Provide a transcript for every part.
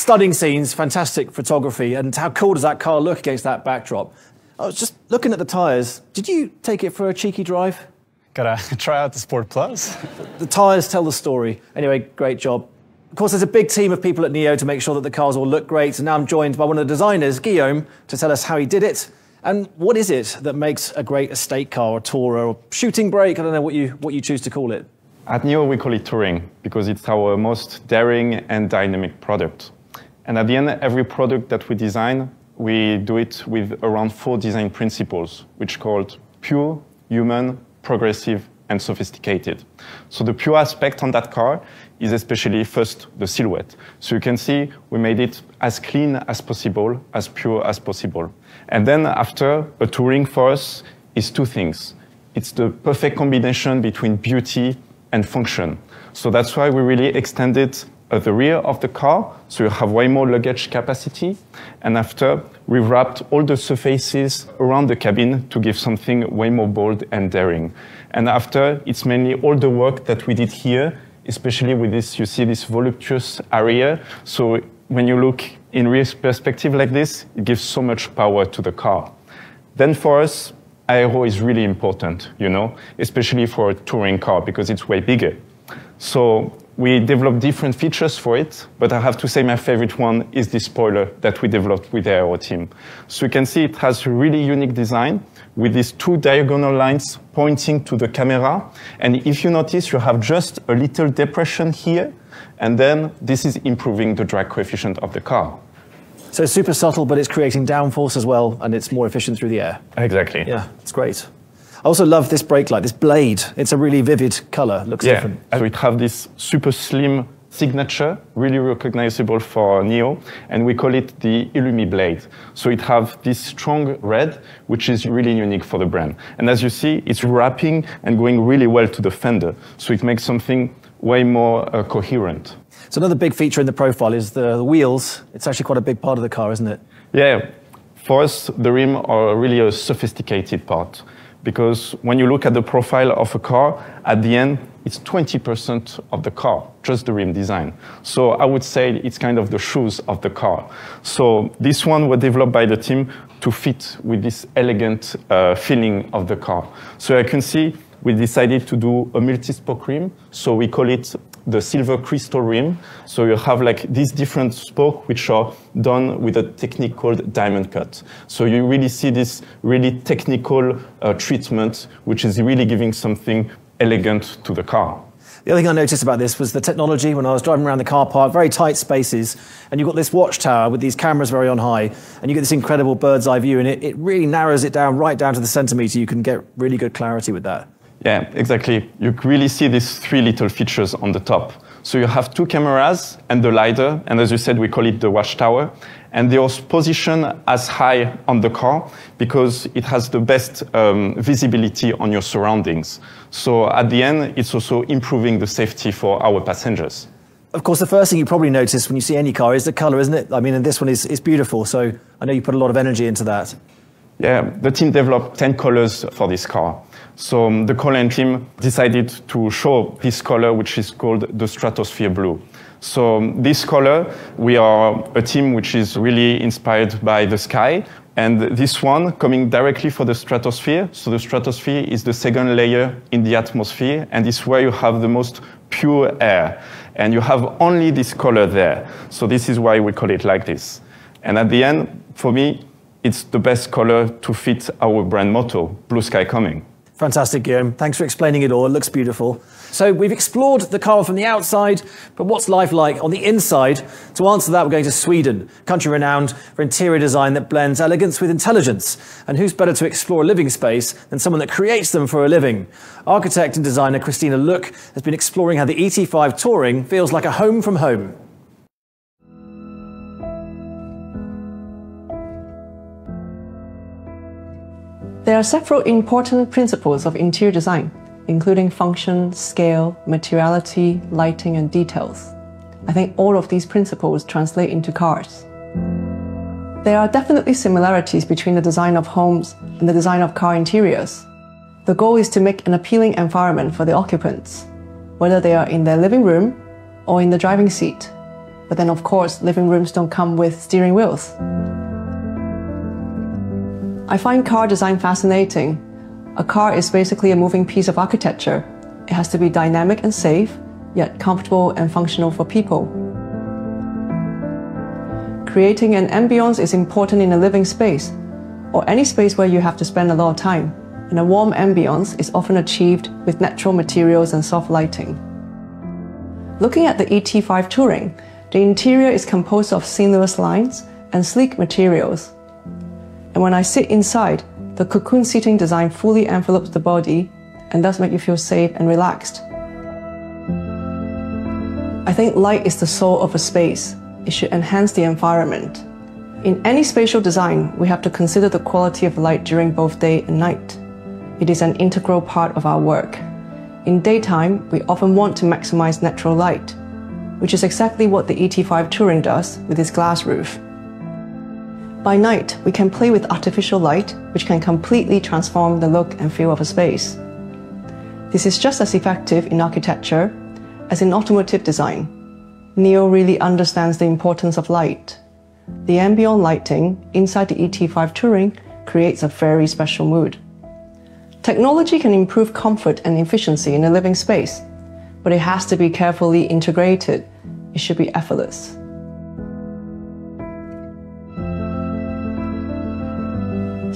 Stunning scenes, fantastic photography, and how cool does that car look against that backdrop? I was just looking at the tyres. Did you take it for a cheeky drive? Gotta try out the Sport Plus. The tyres tell the story. Anyway, great job. Of course, there's a big team of people at Nio to make sure that the cars all look great, and now I'm joined by one of the designers, Guillaume, to tell us how he did it. And what is it that makes a great estate car or tourer or shooting brake? I don't know what you choose to call it. At Nio, we call it touring because it's our most daring and dynamic product. And at the end, every product that we design, we do it with around 4 design principles, which are called pure, human, progressive, and sophisticated. So the pure aspect on that car is especially first the silhouette. So you can see we made it as clean as possible, as pure as possible. And then after, a touring for us is 2 things. It's the perfect combination between beauty and function. So that's why we really extended the rear of the car, so you have way more luggage capacity. And after, we wrapped all the surfaces around the cabin to give something way more bold and daring. And after, it's mainly all the work that we did here, especially with this, you see this voluptuous area. So when you look in rear perspective like this, it gives so much power to the car. Then for us, aero is really important, you know, especially for a touring car because it's way bigger. So we developed different features for it, but I have to say my favorite one is this spoiler that we developed with the aero team. So you can see it has a really unique design with these 2 diagonal lines pointing to the camera. And if you notice, you have just a little depression here, and then this is improving the drag coefficient of the car. So it's super subtle, but it's creating downforce as well, and it's more efficient through the air. Exactly. Yeah, it's great. I also love this brake light, this blade. It's a really vivid color, looks different. So it have this super slim signature, really recognizable for Nio, and we call it the Illumi blade. So it have this strong red, which is really unique for the brand. And as you see, it's wrapping and going really well to the fender. So it makes something way more coherent. So another big feature in the profile is the wheels. It's actually quite a big part of the car, isn't it? Yeah, for us, the rim are really a sophisticated part. Because when you look at the profile of a car, at the end, it's 20% of the car, just the rim design. So I would say it's kind of the shoes of the car. So this one was developed by the team to fit with this elegant feeling of the car. So I can see we decided to do a multi-spoke rim. So we call it the silver crystal rim. So you have like these different spokes which are done with a technique called diamond cut. So you really see this really technical treatment, which is really giving something elegant to the car. The other thing I noticed about this was the technology when I was driving around the car park, very tight spaces, and you've got this watchtower with these cameras very on high, and you get this incredible bird's eye view, and it really narrows it down right down to the centimetre. You can get really good clarity with that. Yeah, exactly. You really see these 3 little features on the top. So you have 2 cameras and the LiDAR, and as you said, we call it the watchtower. And they are positioned as high on the car because it has the best visibility on your surroundings. So at the end, it's also improving the safety for our passengers. Of course, the first thing you probably notice when you see any car is the colour, isn't it? I mean, and this one is beautiful, so I know you put a lot of energy into that. Yeah, the team developed 10 colors for this car. So the color team decided to show this color, which is called the stratosphere blue. So this color, we are a team which is really inspired by the sky. And this one coming directly for the stratosphere. So the stratosphere is the second layer in the atmosphere, and it's where you have the most pure air. And you have only this color there. So this is why we call it like this. And at the end, for me, it's the best color to fit our brand motto, Blue Sky Coming. Fantastic, Guillaume. Thanks for explaining it all. It looks beautiful. So we've explored the car from the outside, but what's life like on the inside? To answer that, we're going to Sweden, country renowned for interior design that blends elegance with intelligence. And who's better to explore a living space than someone that creates them for a living? Architect and designer Christina Look has been exploring how the ET5 Touring feels like a home from home. There are several important principles of interior design, including function, scale, materiality, lighting, and details. I think all of these principles translate into cars. There are definitely similarities between the design of homes and the design of car interiors. The goal is to make an appealing environment for the occupants, whether they are in their living room or in the driving seat. But then, of course, living rooms don't come with steering wheels. I find car design fascinating. A car is basically a moving piece of architecture. It has to be dynamic and safe, yet comfortable and functional for people. Creating an ambience is important in a living space, or any space where you have to spend a lot of time. And a warm ambience is often achieved with natural materials and soft lighting. Looking at the ET5 Touring, the interior is composed of seamless lines and sleek materials. And when I sit inside, the cocoon seating design fully envelopes the body and does make you feel safe and relaxed. I think light is the soul of a space. It should enhance the environment. In any spatial design, we have to consider the quality of light during both day and night. It is an integral part of our work. In daytime, we often want to maximize natural light, which is exactly what the ET5 Touring does with its glass roof. By night, we can play with artificial light, which can completely transform the look and feel of a space. This is just as effective in architecture as in automotive design. Nio really understands the importance of light. The ambient lighting inside the ET5 Touring creates a very special mood. Technology can improve comfort and efficiency in a living space, but it has to be carefully integrated. It should be effortless.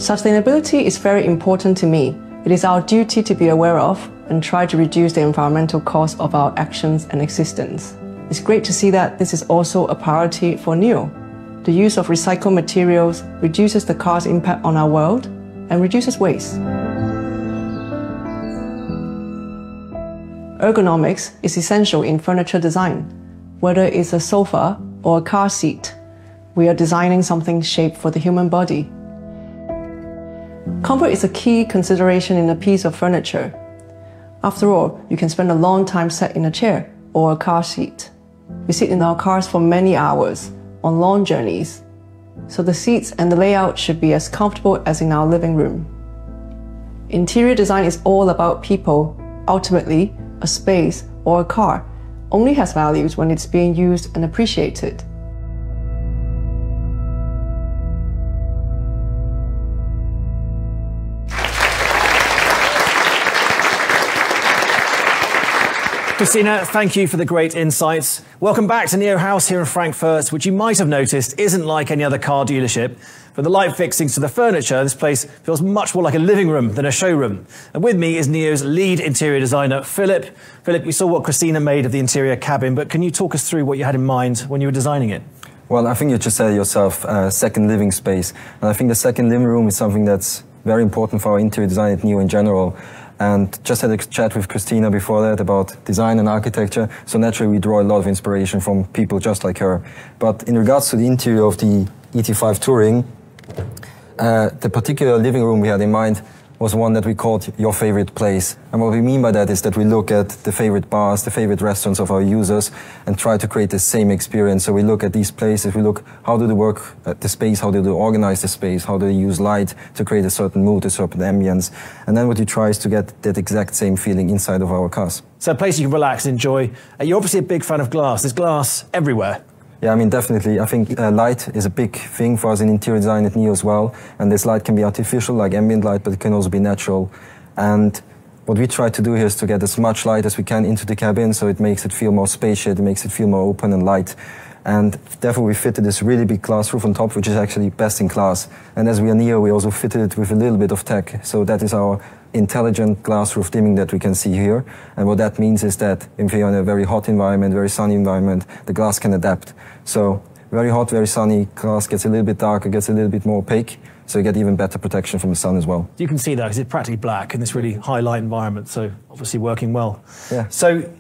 Sustainability is very important to me. It is our duty to be aware of and try to reduce the environmental cost of our actions and existence. It's great to see that this is also a priority for Nio. The use of recycled materials reduces the car's impact on our world and reduces waste. Ergonomics is essential in furniture design. Whether it's a sofa or a car seat, we are designing something shaped for the human body. Comfort is a key consideration in a piece of furniture. After all, you can spend a long time sat in a chair or a car seat. We sit in our cars for many hours, on long journeys, so the seats and the layout should be as comfortable as in our living room. Interior design is all about people. Ultimately, a space or a car only has values when it's being used and appreciated. Christina, thank you for the great insights. Welcome back to Nio House here in Frankfurt, which you might have noticed isn't like any other car dealership. From the light fixings to the furniture, this place feels much more like a living room than a showroom. And with me is Nio's lead interior designer, Philip. Philip, we saw what Christina made of the interior cabin, but can you talk us through what you had in mind when you were designing it? Well, I think you just said it yourself, second living space. And I think the second living room is something that's very important for our interior design at Nio in general. And just had a chat with Christina before that about design and architecture. So naturally we draw a lot of inspiration from people just like her. But in regards to the interior of the ET5 Touring, the particular living room we had in mind was one that we called Your Favorite Place. And what we mean by that is that we look at the favorite bars, the favorite restaurants of our users and try to create the same experience. So we look at these places, we look how do they work at the space, how do they organize the space, how do they use light to create a certain mood, a certain ambience. And then what you try is to get that exact same feeling inside of our cars. So a place you can relax and enjoy. You're obviously a big fan of glass. There's glass everywhere. Yeah, I mean, definitely. I think light is a big thing for us in interior design at Nio as well. And this light can be artificial, like ambient light, but it can also be natural. And what we try to do here is to get as much light as we can into the cabin, so it makes it feel more spacious, it makes it feel more open and light. And therefore we fitted this really big glass roof on top, which is actually best in class. And as we are Nio, we also fitted it with a little bit of tech. So that is our intelligent glass roof dimming that we can see here. And what that means is that if you're in a very hot environment, very sunny environment, the glass can adapt. So very hot, very sunny, glass gets a little bit darker, gets a little bit more opaque, so you get even better protection from the sun as well. You can see that because it's practically black in this really high light environment, so obviously working well. Yeah. So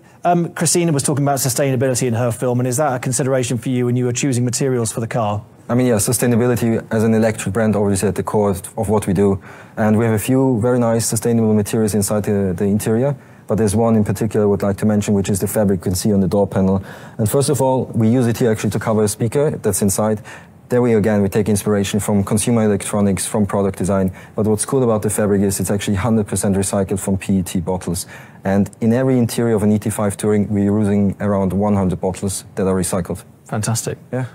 Christina was talking about sustainability in her film, and is that a consideration for you when you were choosing materials for the car? I mean, yeah, sustainability as an electric brand obviously at the core of what we do. And we have a few very nice sustainable materials inside the interior. But there's one in particular I would like to mention, which is the fabric you can see on the door panel. And first of all, we use it here actually to cover a speaker that's inside. There we take inspiration from consumer electronics, from product design. But what's cool about the fabric is it's actually 100% recycled from PET bottles. And in every interior of an ET5 Touring, we're using around 100 bottles that are recycled. Fantastic. Yeah.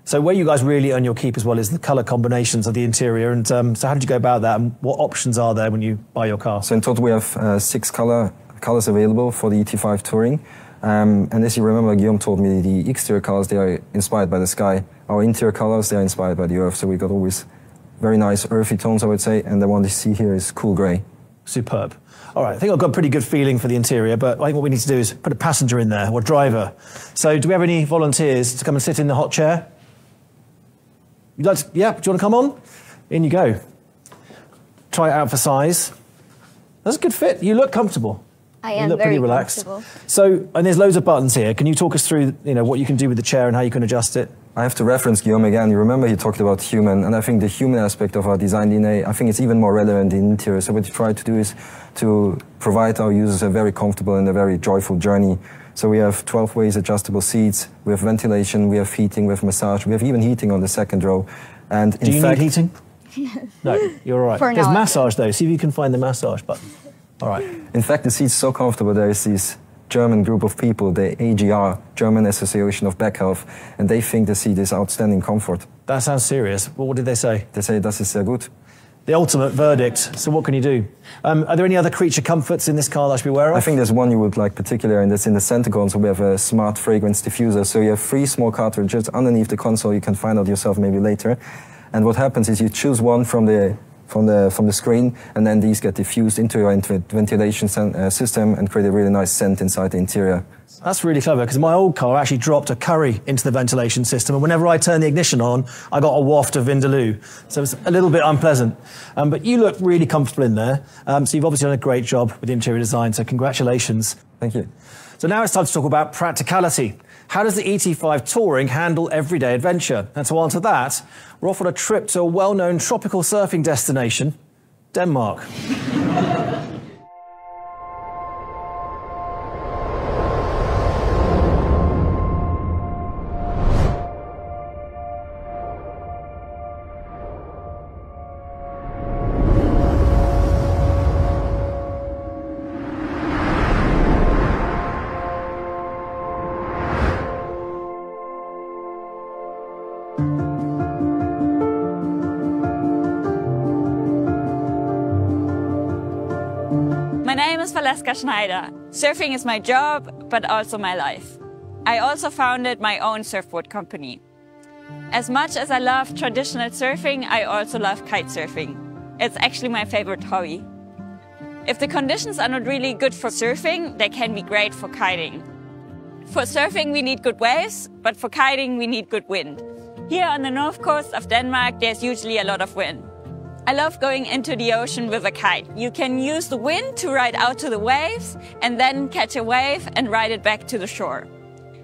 So where you guys really earn your keep as well is the colour combinations of the interior. And so how did you go about that? And what options are there when you buy your car? So in total, we have 6 colours available for the ET5 Touring. And as you remember, Guillaume told me the exterior colours, they are inspired by the sky. Our interior colours, they are inspired by the earth. So we got always very nice earthy tones, I would say. And the one you see here is cool grey. Superb. All right, I think I've got a pretty good feeling for the interior, but I think what we need to do is put a passenger in there, or driver. So do we have any volunteers to come and sit in the hot chair? You'd like to, yeah, do you want to come on? In you go. Try it out for size. That's a good fit. You look comfortable. I am you look very pretty relaxed. comfortable. So, and there's loads of buttons here. Can you talk us through, what you can do with the chair and how you can adjust it? I have to reference Guillaume again. You remember he talked about human, and I think the human aspect of our design DNA, I think it's even more relevant in interior. So what we try to do is to provide our users a very comfortable and a very joyful journey. So we have 12 ways adjustable seats, we have ventilation, we have heating, we have massage, we have even heating on the second row. And do you need heating? No, you're all right. For There's now. massage though. See if you can find the massage button. All right. In fact, the seat's so comfortable, there is this German group of people, the AGR, German Association of Back Health, and they think the seat is outstanding comfort. That sounds serious. Well, what did they say? They say das ist sehr gut. The ultimate verdict. So what can you do? Are there any other creature comforts in this car that I should be aware of? I think there's one you would like particularly, and that's in the center console. We have a smart fragrance diffuser. So you have 3 small cartridges underneath the console. You can find out yourself maybe later. And what happens is you choose one from the screen, and then these get diffused into your ventilation system and create a really nice scent inside the interior. That's really clever, because my old car actually dropped a curry into the ventilation system, and whenever I turned the ignition on, I got a waft of Vindaloo. So it's a little bit unpleasant. But you look really comfortable in there. So you've obviously done a great job with the interior design, so congratulations. Thank you. So now it's time to talk about practicality. How does the ET5 Touring handle everyday adventure? And to answer that, we're off on a trip to a well-known tropical surfing destination, Denmark. My name is Valeska Schneider. Surfing is my job, but also my life. I also founded my own surfboard company. As much as I love traditional surfing, I also love kite surfing. It's actually my favorite hobby. If the conditions are not really good for surfing, they can be great for kiting. For surfing, we need good waves, but for kiting, we need good wind. Here on the north coast of Denmark, there's usually a lot of wind. I love going into the ocean with a kite. You can use the wind to ride out to the waves and then catch a wave and ride it back to the shore.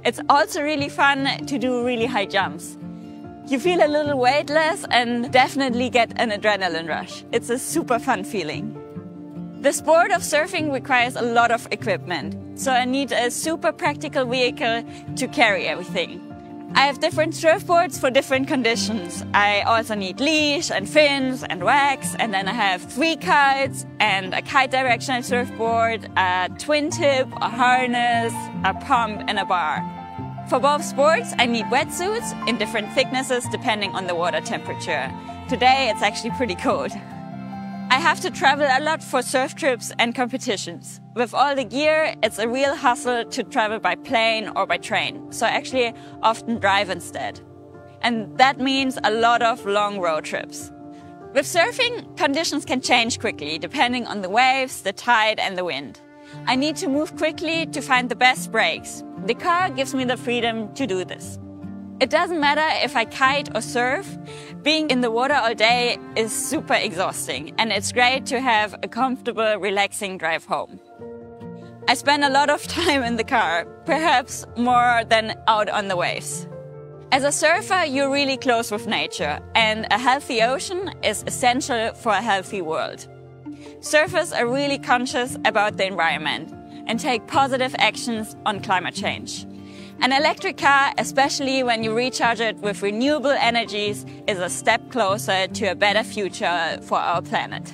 It's also really fun to do really high jumps. You feel a little weightless and definitely get an adrenaline rush. It's a super fun feeling. The sport of surfing requires a lot of equipment, so I need a super practical vehicle to carry everything. I have different surfboards for different conditions. I also need leash and fins and wax, and then I have 3 kites and a kite directional surfboard, a twin tip, a harness, a pump and a bar. For both sports, I need wetsuits in different thicknesses depending on the water temperature. Today it's actually pretty cold. I have to travel a lot for surf trips and competitions. With all the gear, it's a real hustle to travel by plane or by train, so I actually often drive instead. And that means a lot of long road trips. With surfing, conditions can change quickly depending on the waves, the tide and the wind. I need to move quickly to find the best breaks. The car gives me the freedom to do this. It doesn't matter if I kite or surf, being in the water all day is super exhausting, and it's great to have a comfortable, relaxing drive home. I spend a lot of time in the car, perhaps more than out on the waves. As a surfer, you're really close with nature, and a healthy ocean is essential for a healthy world. Surfers are really conscious about the environment and take positive actions on climate change. An electric car, especially when you recharge it with renewable energies, is a step closer to a better future for our planet.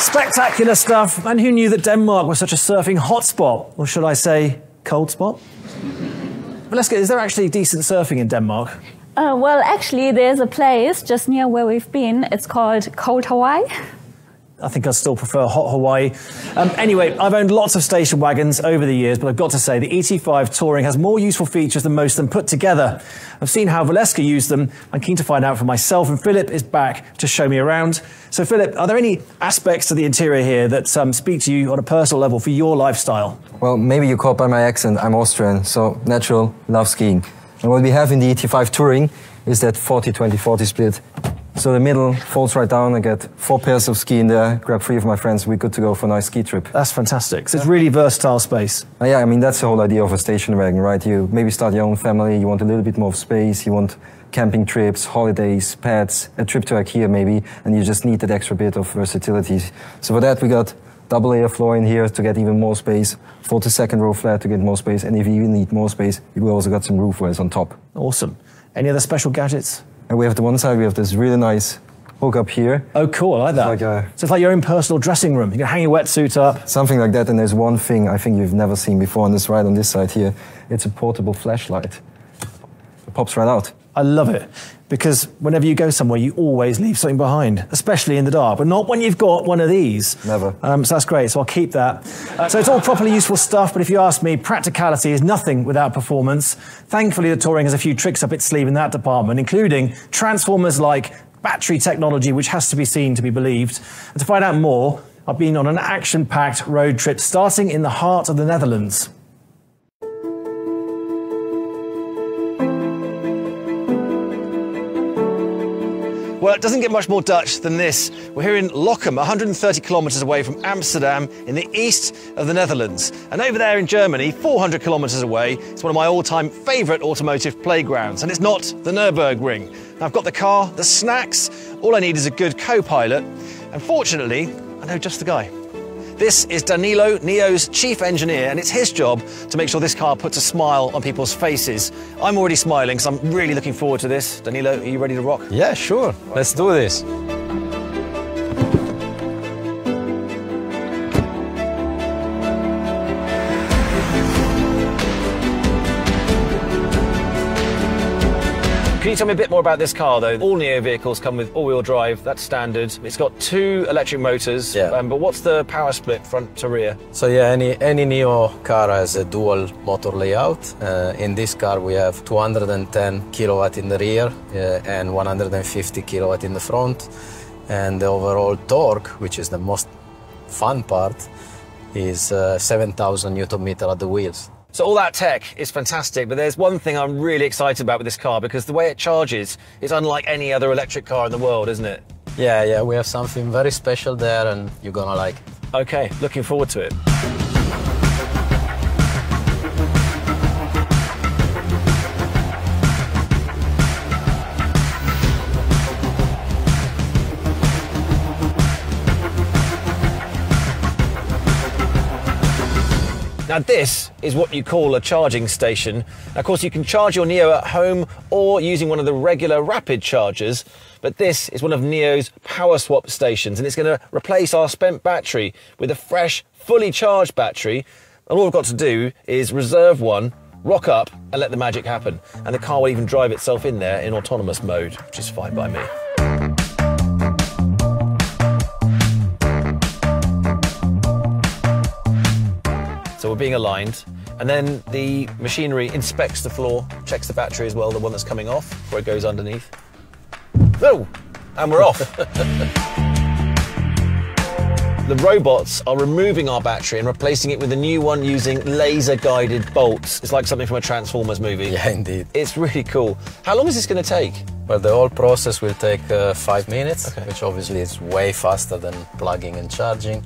Spectacular stuff. And who knew that Denmark was such a surfing hotspot? Or should I say, cold spot? Valeska, is there actually decent surfing in Denmark? Well, actually, there's a place just near where we've been. It's called Cold Hawaii. I think I'd still prefer hot Hawaii. Anyway, I've owned lots of station wagons over the years, but I've got to say the ET5 Touring has more useful features than most of them put together. I've seen how Valeska used them. I'm keen to find out for myself, and Philip is back to show me around. So Philip, are there any aspects to the interior here that speak to you on a personal level for your lifestyle? Well, maybe you caught by my accent, I'm Austrian, so natural, love skiing. And what we have in the ET5 Touring is that 40-20-40 split. So the middle folds right down. I get 4 pairs of ski in there, grab 3 of my friends, we're good to go for a nice ski trip. That's fantastic. So it's really versatile space. Yeah, I mean, that's the whole idea of a station wagon, right? You maybe start your own family, you want a little bit more space, you want camping trips, holidays, pets, a trip to IKEA maybe, and you just need that extra bit of versatility. So for that, we got double layer floor in here to get even more space, 42nd row flat to get more space, and if you even need more space, you also got some roof wells on top. Awesome. Any other special gadgets? And we have the one side, we have this really nice hook up here. Oh, cool, I like that. So it's like your own personal dressing room. You can hang your wetsuit up. Something like that, and there's one thing I think you've never seen before on this ride on this side here. It's a portable flashlight. It pops right out. I love it, because whenever you go somewhere, you always leave something behind, especially in the dark, but not when you've got one of these. Never. So that's great, so I'll keep that. So it's all properly useful stuff, but if you ask me, practicality is nothing without performance. Thankfully, the Touring has a few tricks up its sleeve in that department, including transformers like battery technology, which has to be seen to be believed. And to find out more, I've been on an action-packed road trip starting in the heart of the Netherlands. Well, it doesn't get much more Dutch than this. We're here in Lochem, 130 kilometres away from Amsterdam, in the east of the Netherlands. And over there in Germany, 400 kilometres away, it's one of my all-time favourite automotive playgrounds. And it's not the Nürburgring. I've got the car, the snacks, all I need is a good co-pilot. And fortunately, I know just the guy. This is Danilo, Nio's chief engineer, and it's his job to make sure this car puts a smile on people's faces. I'm already smiling, so I'm really looking forward to this. Danilo, are you ready to rock? Yeah, sure. Let's do this. Can you tell me a bit more about this car, though? All Nio vehicles come with all-wheel drive, that's standard. It's got 2 electric motors, but what's the power split front to rear? So yeah, any Nio car has a dual motor layout. In this car we have 210 kilowatt in the rear and 150 kilowatt in the front. And the overall torque, which is the most fun part, is 7,000 Newton meter at the wheels. So all that tech is fantastic, but there's one thing I'm really excited about with this car, because the way it charges is unlike any other electric car in the world, isn't it? Yeah, we have something very special there, and you're gonna like it. Okay, looking forward to it. Now this is what you call a charging station. Now, of course, you can charge your Nio at home or using one of the regular rapid chargers, but this is one of Nio's power swap stations, and it's going to replace our spent battery with a fresh, fully charged battery. And all we've got to do is reserve one, rock up, and let the magic happen. And the car will even drive itself in there in autonomous mode, which is fine by me. So we're being aligned, and then the machinery inspects the floor, checks the battery as well, the one that's coming off, before it goes underneath. Oh, and we're off. The robots are removing our battery and replacing it with a new one using laser-guided bolts. It's like something from a Transformers movie. Yeah, indeed. It's really cool. How long is this going to take? Well, the whole process will take 5 minutes, which obviously is way faster than plugging and charging.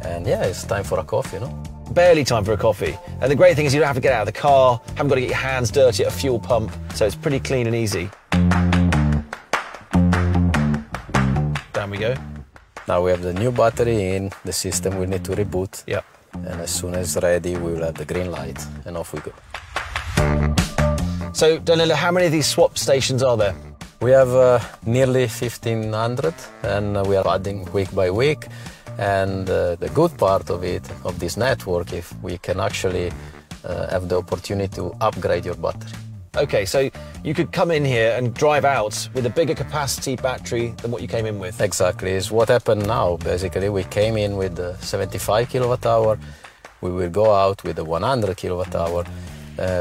And yeah, it's time for a coffee, you know? Barely time for a coffee. And the great thing is you don't have to get out of the car, haven't got to get your hands dirty at a fuel pump, so it's pretty clean and easy. Down we go. Now we have the new battery in, the system will need to reboot. Yep. And as soon as ready, we will have the green light, and off we go. So, Danilo, how many of these swap stations are there? We have nearly 1,500, and we are adding week by week. And the good part of it, of this network, if we can actually have the opportunity to upgrade your battery. Okay, so you could come in here and drive out with a bigger capacity battery than what you came in with. Exactly, is what happened now. Basically, we came in with the 75 kilowatt hour. We will go out with the 100 kilowatt hour.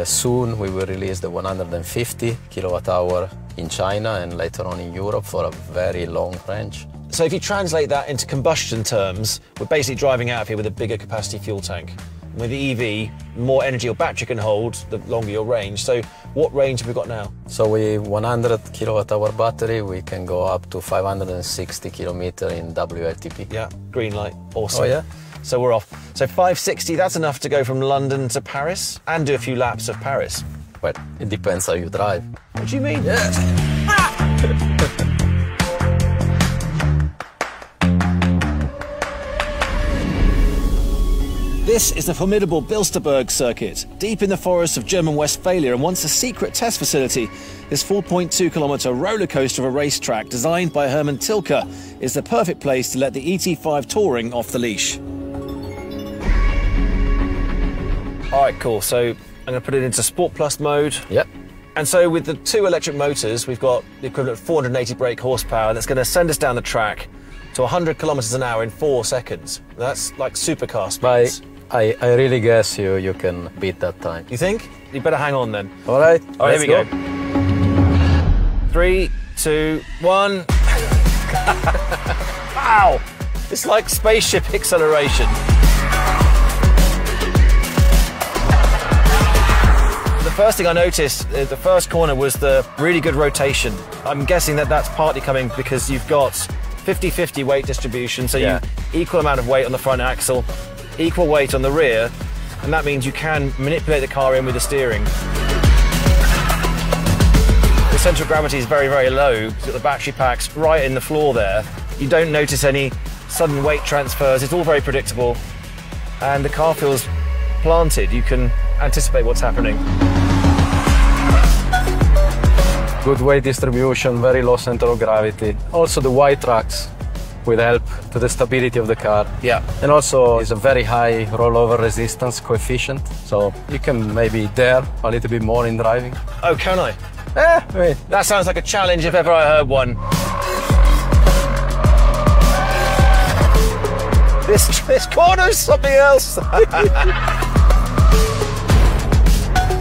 Soon we will release the 150 kilowatt hour in China and later on in Europe for a very long range. So if you translate that into combustion terms, we're basically driving out of here with a bigger capacity fuel tank. With the EV, more energy your battery can hold, the longer your range. So what range have we got now? So with 100 kilowatt hour battery, we can go up to 560 kilometer in WLTP. Yeah, green light, awesome. Oh yeah? So we're off. So 560, that's enough to go from London to Paris and do a few laps of Paris. Well, it depends how you drive. What do you mean? This is the formidable Bilsterberg circuit, deep in the forests of German Westphalia and once a secret test facility. This 4.2-kilometre roller coaster of a racetrack designed by Hermann Tilke is the perfect place to let the ET5 Touring off the leash. All right, cool. So I'm going to put it into Sport Plus mode. Yep. And so with the two electric motors, we've got the equivalent of 480 brake horsepower that's going to send us down the track to 100 kilometres an hour in 4 seconds. That's like supercar speeds. I really guess you can beat that time. You think? You better hang on then. All right, here we go. 3, 2, 1. Wow! It's like spaceship acceleration. The first thing I noticed, the first corner, was the really good rotation. I'm guessing that that's partly coming because you've got 50-50 weight distribution, so you equal amount of weight on the front axle, equal weight on the rear, and that means you can manipulate the car in with the steering. The centre of gravity is very, very low. You've got the battery packs right in the floor there. You don't notice any sudden weight transfers. It's all very predictable, and the car feels planted. You can anticipate what's happening. Good weight distribution, very low center of gravity. Also the wide tracks will help to the stability of the car. Yeah. And also it's a very high rollover resistance coefficient, so you can maybe dare a little bit more in driving. Oh, can I? I mean, that sounds like a challenge if ever I heard one. This corner's something else.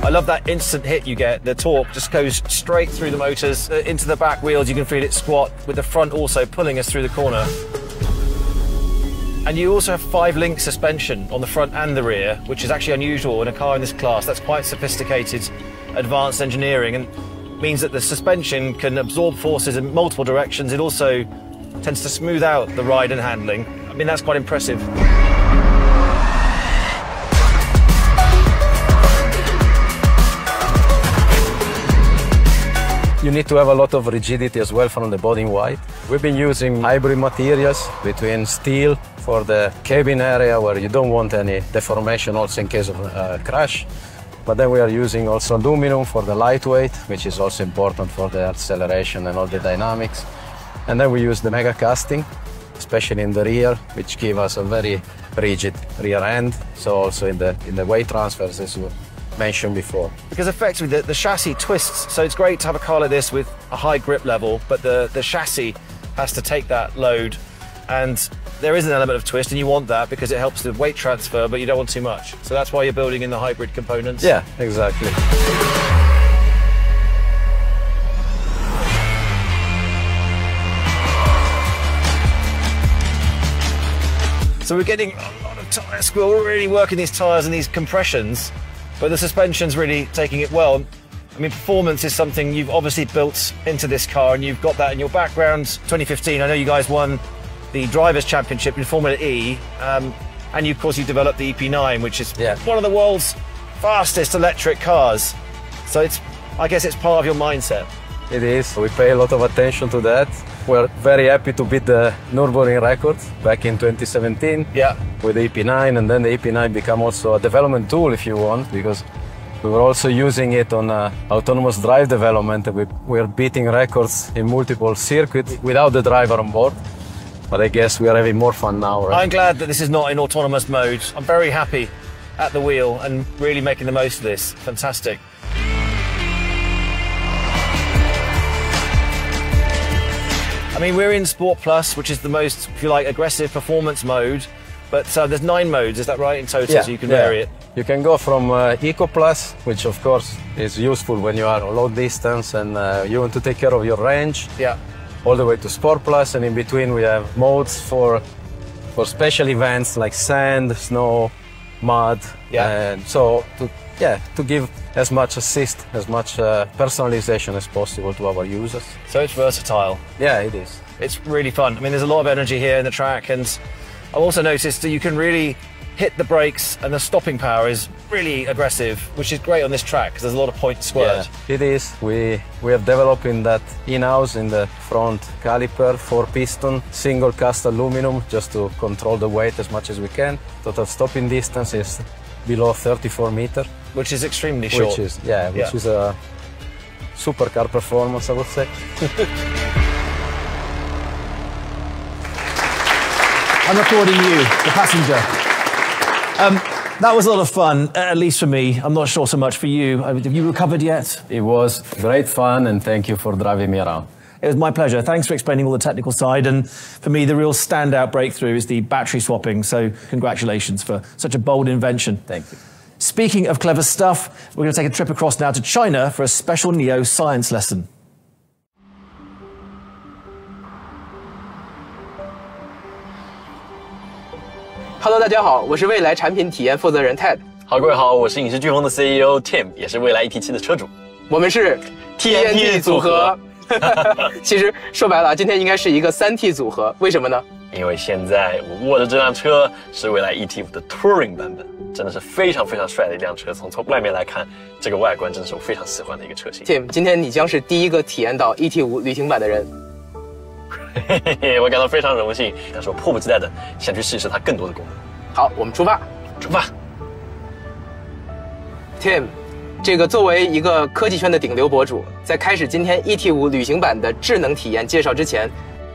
I love that instant hit you get. The torque just goes straight through the motors into the back wheels. You can feel it squat, with the front also pulling us through the corner. And you also have 5-link suspension on the front and the rear, which is actually unusual in a car in this class. That's quite sophisticated, advanced engineering, and means that the suspension can absorb forces in multiple directions. It also tends to smooth out the ride and handling. I mean, that's quite impressive. you need to have a lot of rigidity as well from the body in white. We've been using hybrid materials between steel for the cabin area where you don't want any deformation also in case of a crash. But then we are using also aluminum for the lightweight, which is also important for the acceleration and all the dynamics. And then we use the mega casting, especially in the rear, which give us a very rigid rear end. So also in the weight transfers, as you mentioned before. Because effectively the chassis twists, so it's great to have a car like this with a high grip level, but the chassis has to take that load, and there is an element of twist, and you want that because it helps the weight transfer, but you don't want too much. So that's why you're building in the hybrid components. Yeah, exactly. So we're getting a lot of tyres. We're really working these tyres and these compressions, but the suspension's really taking it well. I mean, performance is something you've obviously built into this car, and you've got that in your background. 2015, I know you guys won the Drivers' Championship in Formula E, and of course you developed the EP9, which is one of the world's fastest electric cars. So I guess it's part of your mindset. It is. We pay a lot of attention to that. We're very happy to beat the Nürburgring record back in 2017 with the EP9, and then the EP9 became also a development tool, if you want, because we were also using it on autonomous drive development. We're beating records in multiple circuits without the driver on board. But I guess we are having more fun now, right? I'm glad that this is not in autonomous mode. I'm very happy at the wheel and really making the most of this. Fantastic. I mean, we're in Sport Plus, which is the most, if you like, aggressive performance mode. But there's 9 modes, is that right, in total? So you can vary it. You can go from Eco Plus, which of course is useful when you are on low distance and you want to take care of your range. Yeah. All the way to Sport Plus, and in between we have modes for special events like sand, snow, mud. Yeah. And so to give as much assist, as much personalization as possible to our users. So it's versatile. Yeah, it is. It's really fun. I mean, there's a lot of energy here in the track, and I've also noticed that you can really hit the brakes, and the stopping power is really aggressive, which is great on this track because there's a lot of point to squirt. Yeah, it is. We have developed in that in-house in the front caliper, 4-piston, single cast aluminum, just to control the weight as much as we can. Total stopping distance is below 34 meters. Which is extremely short. Which is a supercar performance, I would say. I'm recording you, the passenger. That was a lot of fun, at least for me. I'm not sure so much for you. Have you recovered yet? It was great fun, and thank you for driving me around. It was my pleasure. Thanks for explaining all the technical side. And for me, the real standout breakthrough is the battery swapping. So congratulations for such a bold invention. Thank you. Speaking of clever stuff, we're going to take a trip across now to China for a special Nio science lesson. Hello， 大家好，我是未来产品体验负责人 Ted。好，各位好，我是影视飓风的 CEO Tim， 也是未来 ET7 的车主。我们是 TNT 组合。其实说白了，今天应该是一个3T 组合，为什么呢？因为现在我握着这辆车是未来 ET5 的 Touring 版本，真的是非常非常帅的一辆车。从外面来看，这个外观真的是我非常喜欢的一个车型。Tim， 今天你将是第一个体验到 ET5 旅行版的人。嘿嘿，我感到非常荣幸，但是我迫不及待的想去试一试它更多的功能。好，我们出发。出发。Tim， 这个作为一个科技圈的顶流博主，在开始今天 ET5 旅行版的智能体验介绍之前，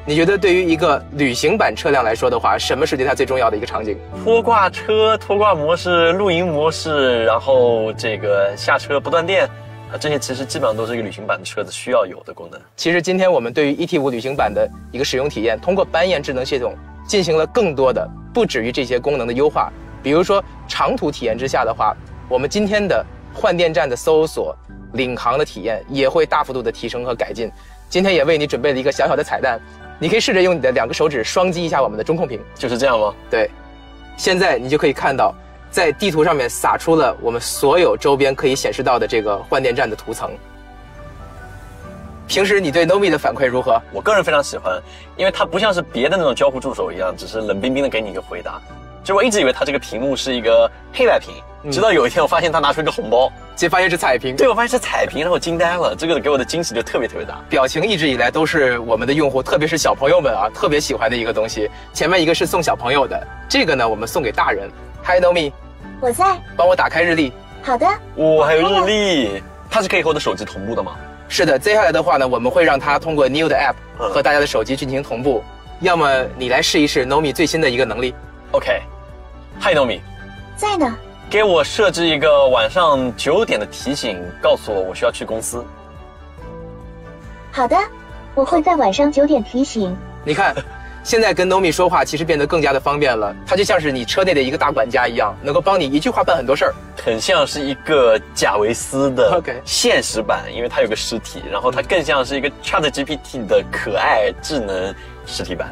你觉得对于一个旅行版车辆来说的话，什么是对它最重要的一个场景？拖挂车、拖挂模式、露营模式，然后这个下车不断电。这些其实基本上都是一个旅行版的车子需要有的功能。其实今天我们对于 ET5 旅行版的一个使用体验，通过斑燕智能系统进行了更多的不止于这些功能的优化。比如说长途体验之下的话，我们今天的换电站的搜索、领航的体验也会大幅度的提升和改进。今天也为你准备了一个小小的彩蛋，你可以试着用你的2个手指双击一下我们的中控屏。就是这样吗？对，现在你就可以看到。在地图上面撒出了我们所有周边可以显示到的这个换电站的图层。平时你对 Nomi 的反馈如何？我个人非常喜欢，因为它不像是别的那种交互助手一样，只是冷冰冰的给你一个回答。就我一直以为它这个屏幕是一个黑白屏，直到有一天我发现它拿出一个红包，结果发现是彩屏。对，我发现是彩屏，然后我惊呆了。这个给我的惊喜就特别大。表情一直以来都是我们的用户，特别是小朋友们啊，特别喜欢的一个东西。前面一个是送小朋友的，这个呢我们送给大人。Hi Nomi。我在，帮我打开日历。好的。哇，还有日历，它是可以和我的手机同步的吗？是的，接下来的话呢，我们会让它通过 Nio 的 App 和大家的手机进行同步。要么你来试一试 Nomi 最新的一个能力。OK。Hi Nomi。在呢。给我设置一个晚上9点的提醒，告诉我需要去公司。好的，我会在晚上9点提醒。你看。现在跟 Nomi 说话其实变得更加的方便了，它就像是你车内的一个大管家一样，能够帮你一句话办很多事儿，很像是一个贾维斯的现实版，因为它有个实体，然后它更像是一个 ChatGPT 的可爱智能实体版。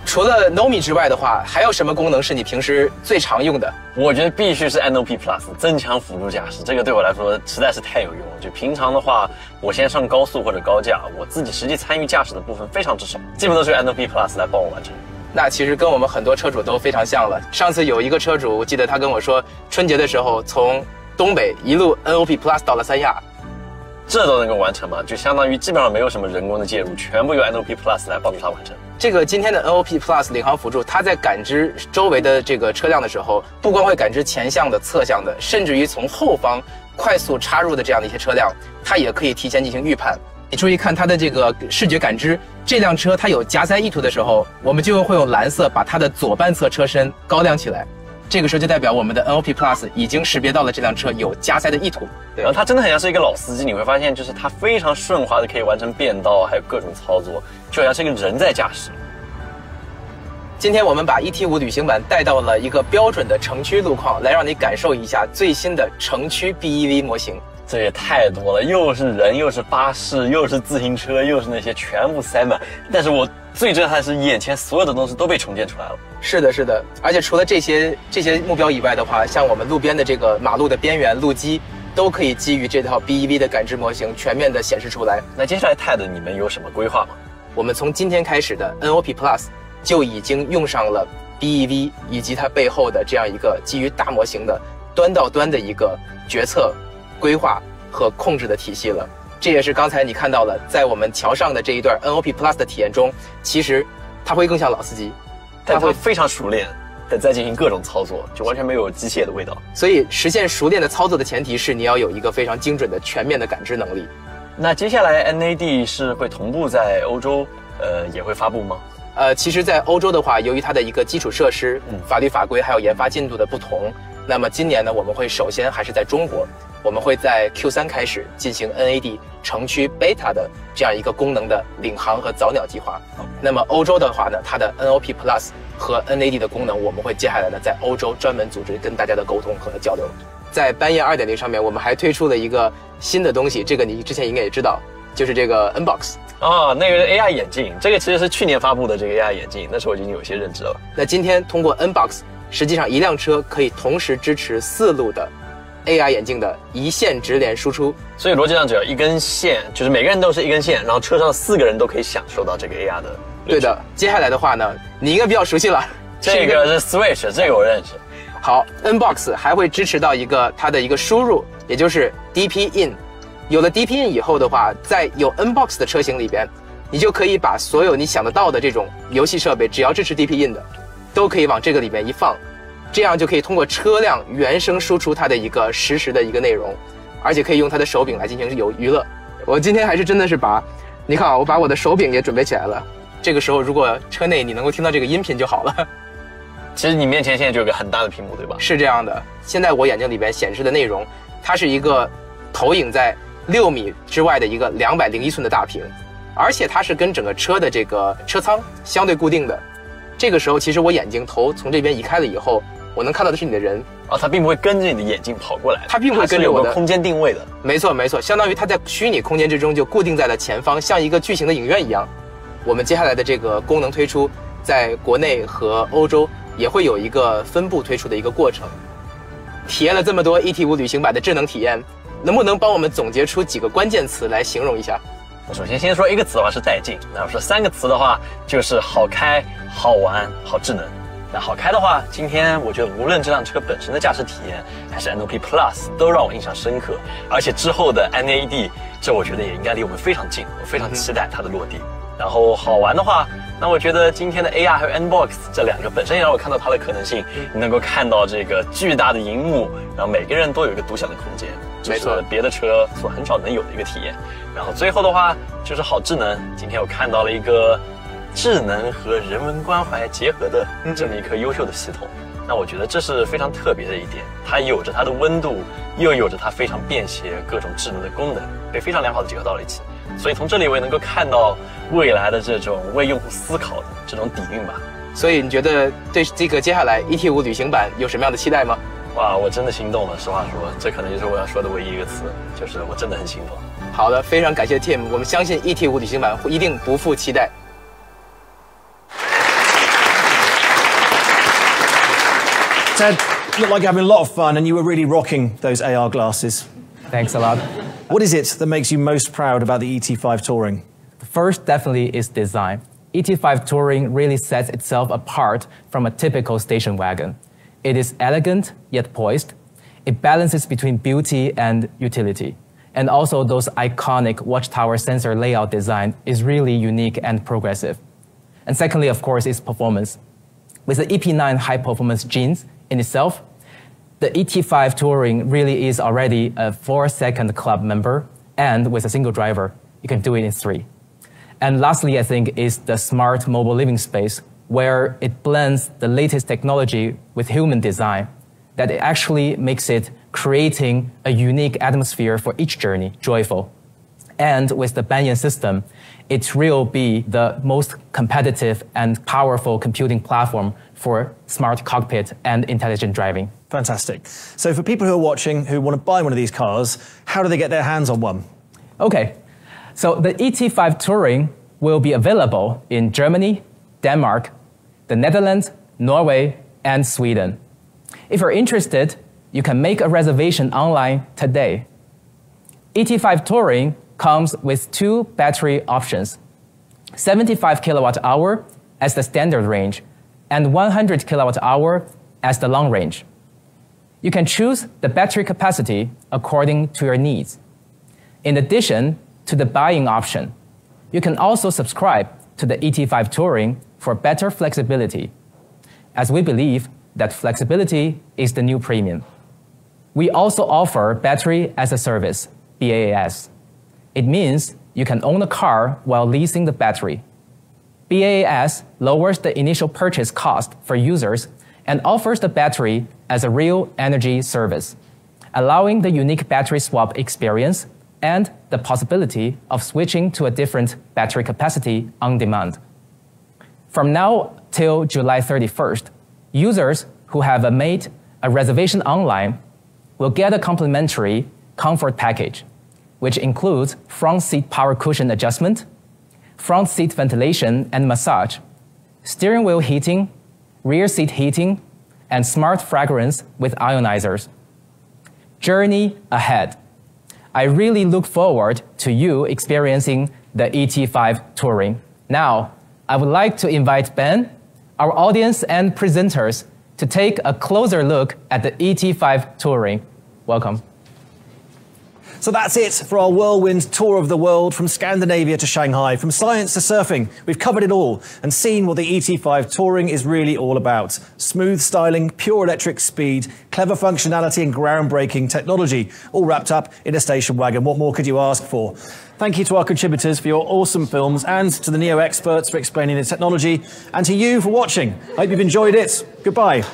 除了 Nomi 之外的话，还有什么功能是你平时最常用的？我觉得必须是 NOP Plus 增强辅助驾驶，这个对我来说实在是太有用了。就平常的话，我先上高速或者高架，我自己实际参与驾驶的部分非常之少，基本都是 NOP Plus 来帮我完成。那其实跟我们很多车主都非常像了。上次有一个车主，我记得他跟我说，春节的时候从东北一路 NOP Plus 到了三亚。这都能够完成吗？就相当于基本上没有什么人工的介入，全部由 NOP Plus 来帮助它完成。这个今天的 NOP Plus 领航辅助，它在感知周围的这个车辆的时候，不光会感知前向的、侧向的，甚至于从后方快速插入的这样的一些车辆，它也可以提前进行预判。你注意看它的这个视觉感知，这辆车它有加塞意图的时候，我们就会用蓝色把它的左半侧车身高亮起来，这个时候就代表我们的 NOP Plus 已经识别到了这辆车有加塞的意图。然后它真的很像是一个老司机，你会发现就是它非常顺滑的可以完成变道，还有各种操作，就好像是一个人在驾驶。今天我们把 ET5 旅行版带到了一个标准的城区路况，来让你感受一下最新的城区 BEV 模型。这也太多了，又是人，又是巴士，又是自行车，又是那些全部塞满。但是我最震撼是眼前所有的东西都被重建出来了。是的，是的。而且除了这些目标以外的话，像我们路边的这个马路的边缘路基，都可以基于这套 BEV 的感知模型全面的显示出来。那接下来 TED 你们有什么规划吗？我们从今天开始的 NOP Plus 就已经用上了 BEV 以及它背后的这样一个基于大模型的端到端的一个决策、规划和控制的体系了。这也是刚才你看到了，在我们桥上的这一段 NOP Plus 的体验中，其实它会更像老司机，它会非常熟练的在进行各种操作，就完全没有机械的味道。所以实现熟练的操作的前提是你要有一个非常精准的全面的感知能力。那接下来 NAD 是会同步在欧洲也会发布吗？其实在欧洲的话，由于它的一个基础设施、法律法规还有研发进度的不同，那么今年呢，我们会首先还是在中国，我们会在 Q3 开始进行 NAD 城区 Beta 的这样一个功能的领航和早鸟计划。那么欧洲的话呢，它的 NOP Plus 和 NAD 的功能，我们会接下来呢在欧洲专门组织跟大家的沟通和交流。在斑叶 2.0 上面，我们还推出了一个新的东西，这个你之前应该也知道，就是这个 Unbox。那个 AI 眼镜，这个其实是去年发布的这个 AI 眼镜，那时候已经有些认知了。那今天通过 Unbox， 实际上一辆车可以同时支持4路的 AI 眼镜的一线直连输出，所以逻辑上只要一根线，就是每个人都是一根线，然后车上4个人都可以享受到这个 AR 的。对的，接下来的话呢，你应该比较熟悉了，这个是 Switch， 这个我认识。好 ，Unbox 还会支持到它的一个输入，也就是 DP In。有了 DP In 以后的话，在有 Unbox 的车型里边，你就可以把所有你想得到的这种游戏设备，只要支持 DP In 的，都可以往这个里面一放，这样就可以通过车辆原声输出它的一个实时的一个内容，而且可以用它的手柄来进行娱乐。我今天还是真的是你看啊，我把我的手柄也准备起来了。这个时候如果车内你能够听到这个音频就好了。其实你面前现在就有个很大的屏幕，对吧？是这样的，现在我眼睛里边显示的内容，它是一个投影在6米之外的一个201寸的大屏，而且它是跟整个车的这个车舱相对固定的。这个时候，其实我眼睛头从这边移开了以后，我能看到的是你的人。它并不会跟着你的眼睛跑过来，它并不会跟着我的，它是有个空间定位的。没错没错，相当于它在虚拟空间之中就固定在了前方，像一个巨型的影院一样。我们接下来的这个功能推出，在国内和欧洲也会有一个分步推出的一个过程。体验了这么多 ET5 旅行版的智能体验，能不能帮我们总结出几个关键词来形容一下？首先说一个词的话是带劲，那说3个词的话就是好开、好玩、好智能。那好开的话，今天我觉得无论这辆车本身的驾驶体验，还是 NOP Plus 都让我印象深刻，而且之后的 NAD， 这我觉得也应该离我们非常近，我非常期待它的落地。然后好玩的话，那我觉得今天的 AR 和 Unbox 这2个本身也让我看到它的可能性，你能够看到这个巨大的荧幕，然后每个人都有一个独享的空间，这是别的车所很少能有的一个体验。然后最后的话就是好智能，今天我看到了一个智能和人文关怀结合的这么一颗优秀的系统，那我觉得这是非常特别的一点，它有着它的温度，又有着它非常便携各种智能的功能，被非常良好的结合到了一起。所以从这里我也能够看到未来的这种为用户思考的这种底蕴吧。所以你觉得对这个接下来 ET5 旅行版有什么样的期待吗？哇，我真的心动了，实话说，这可能就是我要说的唯一一个词，就是我真的很心动。好的，非常感谢 Tim， 我们相信 ET5 旅行版一定不负期待。Ted, you look like you're having a lot of fun and you were really rocking those AR glasses. Thanks a lot. What is it that makes you most proud about the ET5 Touring? First, definitely is design. ET5 Touring really sets itself apart from a typical station wagon. It is elegant yet poised. It balances between beauty and utility. And also those iconic watchtower sensor layout design is really unique and progressive. And secondly, of course, is performance. With the EP9 high-performance genes in itself, the ET5 Touring really is already a 4-second club member, and with a single driver, you can do it in 3. And lastly, I think, is the smart mobile living space, where it blends the latest technology with human design, that it actually makes it creating a unique atmosphere for each journey joyful. And with the Banyan system, it will be the most competitive and powerful computing platform for smart cockpit and intelligent driving. Fantastic. So for people who are watching who want to buy one of these cars, how do they get their hands on one? Okay, so the ET5 Touring will be available in Germany, Denmark, the Netherlands, Norway, and Sweden. If you're interested, you can make a reservation online today. ET5 Touring comes with 2 battery options, 75 kWh as the standard range and 100 kWh as the long range. You can choose the battery capacity according to your needs. In addition to the buying option, you can also subscribe to the ET5 Touring for better flexibility, as we believe that flexibility is the new premium. We also offer battery as a service, BaaS. It means you can own a car while leasing the battery. BaaS lowers the initial purchase cost for users and offers the battery as a real energy service, allowing the unique battery swap experience and the possibility of switching to a different battery capacity on demand. From now till July 31st, users who have made a reservation online will get a complimentary comfort package, which includes front seat power cushion adjustment, front seat ventilation and massage, steering wheel heating, rear seat heating, and smart fragrance with ionizers. Journey ahead. I really look forward to you experiencing the ET5 Touring. Now, I would like to invite Ben, our audience and presenters, to take a closer look at the ET5 Touring. Welcome. So that's it for our whirlwind tour of the world from Scandinavia to Shanghai, from science to surfing. We've covered it all and seen what the ET5 Touring is really all about. Smooth styling, pure electric speed, clever functionality and groundbreaking technology, all wrapped up in a station wagon. What more could you ask for? Thank you to our contributors for your awesome films and to the Nio experts for explaining the technology and to you for watching. I hope you've enjoyed it. Goodbye.